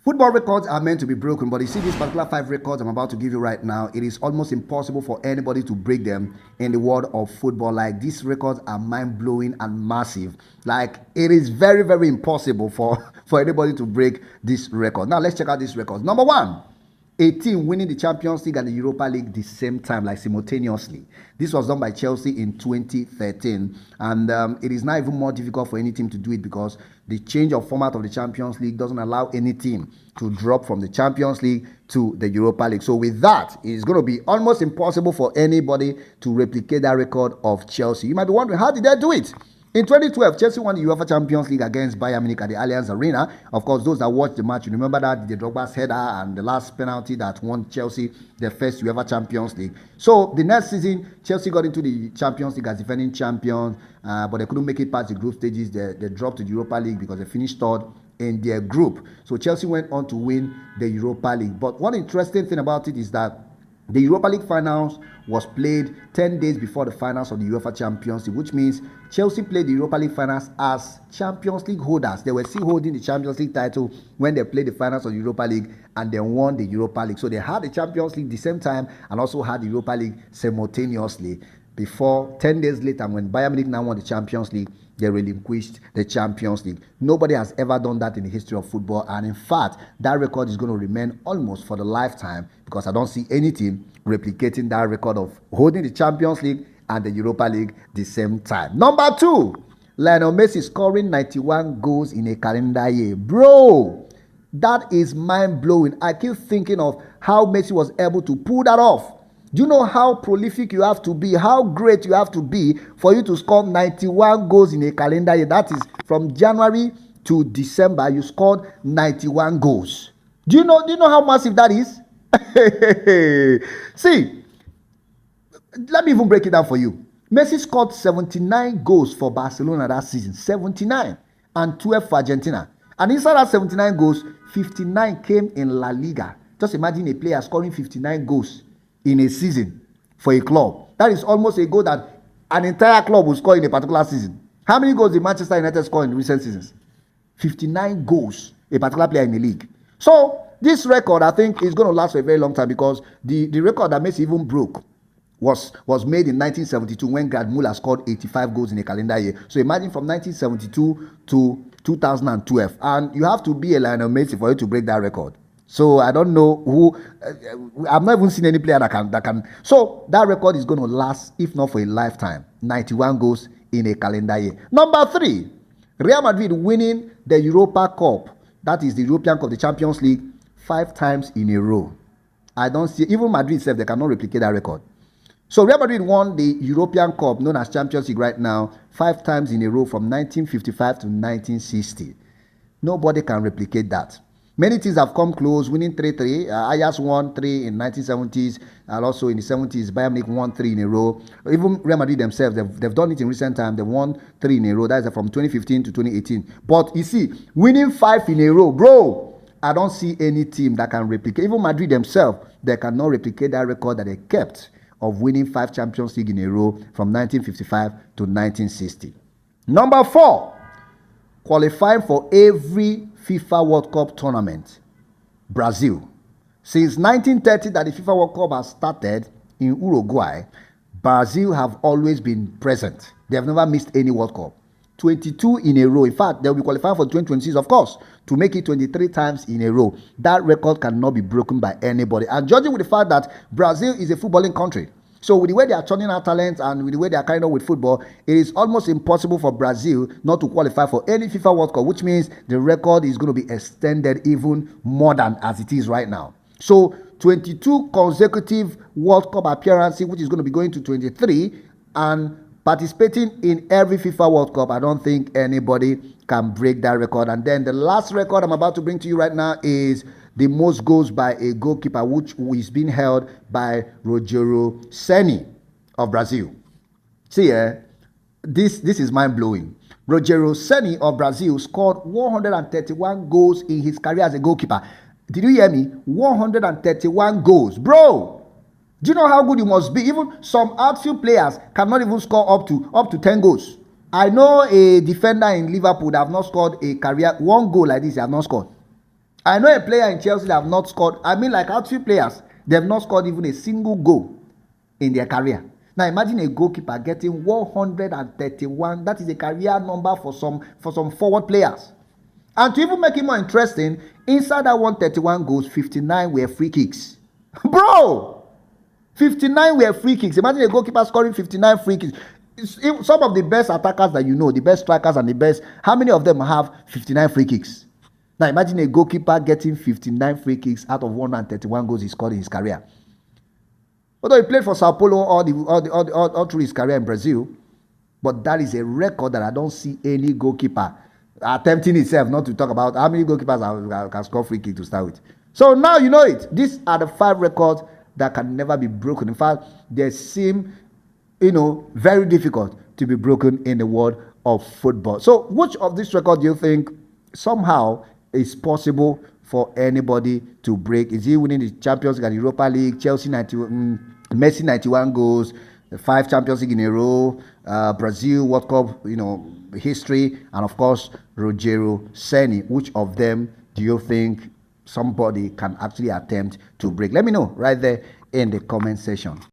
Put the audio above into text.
Football records are meant to be broken, but you see these particular 5 records I'm about to give you right now, it is almost impossible for anybody to break them in the world of football. Like, these records are mind-blowing and massive. Like, it is very, very impossible for anybody to break this record. Now, let's check out these records. Number 1. A team winning the Champions League and the Europa League the same time, like simultaneously. This was done by Chelsea in 2013, and it is now even more difficult for any team to do it because the change of format of the Champions League doesn't allow any team to drop from the Champions League to the Europa League. So with that, it's going to be almost impossible for anybody to replicate that record of Chelsea. You might be wondering, how did they do it? In 2012, Chelsea won the UEFA Champions League against Bayern Munich at the Allianz Arena. Of course, those that watched the match, you remember that the Drogba's header and the last penalty that won Chelsea the first UEFA Champions League. So the next season, Chelsea got into the Champions League as defending champions, but they couldn't make it past the group stages. They dropped to the Europa League because they finished third in their group. So Chelsea went on to win the Europa League. But one interesting thing about it is that the Europa League finals was played 10 days before the finals of the UEFA Champions League, which means Chelsea played the Europa League finals as Champions League holders. They were still holding the Champions League title when they played the finals of the Europa League, and they won the Europa League. So they had the Champions League the same time and also had the Europa League simultaneously. Before 10 days later, when Bayern Munich now won the Champions League, they relinquished the Champions League. Nobody has ever done that in the history of football, and in fact, that record is going to remain almost for the lifetime because I don't see any team replicating that record of holding the Champions League and the Europa League the same time. Number 2, Lionel Messi scoring 91 goals in a calendar year. Bro, that is mind-blowing. I keep thinking of how Messi was able to pull that off. Do you know how prolific you have to be, how great you have to be for you to score 91 goals in a calendar year? That is from January to December, you scored 91 goals. Do you know how massive that is? See, let me even break it down for you. Messi scored 79 goals for Barcelona that season, 79, and 12 for Argentina. And inside that 79 goals, 59 came in La Liga. Just imagine a player scoring 59 goals in a season for a club. That is almost a goal that an entire club will score in a particular season. How many goals did Manchester United score in recent seasons? 59 goals, a particular player in the league. So this record, I think, is going to last for a very long time because the record that Messi even broke was made in 1972 when Gerd Müller scored 85 goals in a calendar year. So imagine from 1972 to 2012. And you have to be a Lionel Messi for you to break that record. So I don't know who. I've not even seen any player that can. So that record is going to last, if not for a lifetime. 91 goals in a calendar year. Number 3, Real Madrid winning the Europa Cup. That is the European Cup, the Champions League, 5 times in a row. I don't see, even Madrid itself, they cannot replicate that record. So Real Madrid won the European Cup, known as Champions League right now, 5 times in a row from 1955 to 1960. Nobody can replicate that. Many teams have come close, winning 3-3. Ajax won 3 in 1970s, and also in the 70s, Bayern Munich won 3 in a row. Even Real Madrid themselves, they've done it in recent time. They won 3 in a row. That is from 2015 to 2018. But you see, winning 5 in a row, bro, I don't see any team that can replicate. Even Madrid themselves, they cannot replicate that record that they kept of winning 5 Champions League in a row from 1955 to 1960. Number 4, qualifying for every FIFA World Cup tournament, Brazil. Since 1930 that the FIFA World Cup has started in Uruguay, Brazil have always been present. They have never missed any World Cup. 22 in a row. In fact, they'll be qualifying for 2026, of course, to make it 23 times in a row. That record cannot be broken by anybody. And judging with the fact that Brazil is a footballing country, so with the way they are churning out talent and with the way they are carrying on with football, it is almost impossible for Brazil not to qualify for any FIFA World Cup, which means the record is going to be extended even more than as it is right now. So 22 consecutive World Cup appearances, which is going to be going to 23, and participating in every FIFA World Cup. I don't think anybody can break that record. And then the last record I'm about to bring to you right now is the most goals by a goalkeeper, which is being held by Rogério Seni of Brazil. See, this is mind-blowing. Rogério Seni of Brazil scored 131 goals in his career as a goalkeeper. Did you hear me? 131 goals. Bro, do you know how good you must be? Even some outfield players cannot even score up to 10 goals. I know a defender in Liverpool that have not scored a career 1 goal like this. He have not scored. I know a player in Chelsea that have not scored. I mean, like outfield players, they have not scored even a single goal in their career. Now imagine a goalkeeper getting 131. That is a career number for some forward players. And to even make it more interesting, inside that 131 goals, 59 were free kicks. Bro! 59 were free kicks. Imagine a goalkeeper scoring 59 free kicks. Some of the best attackers that you know, the best strikers and the best, how many of them have 59 free kicks? Now imagine a goalkeeper getting 59 free kicks out of 131 goals he scored in his career. Although he played for Sao Paulo all through his career in Brazil, but that is a record that I don't see any goalkeeper attempting itself, not to talk about how many goalkeepers can score free kick to start with. So now you know it. These are the 5 records that can never be broken. In fact, they seem, very difficult to be broken in the world of football. So which of these records do you think somehow is possible for anybody to break? Is he winning the Champions League and Europa League, Chelsea Messi 91 goals, 5 Champions League in a row, Brazil World Cup, history, and of course, Rogério Seni? Which of them do you think somebody can actually attempt to break? Let me know right there in the comment section.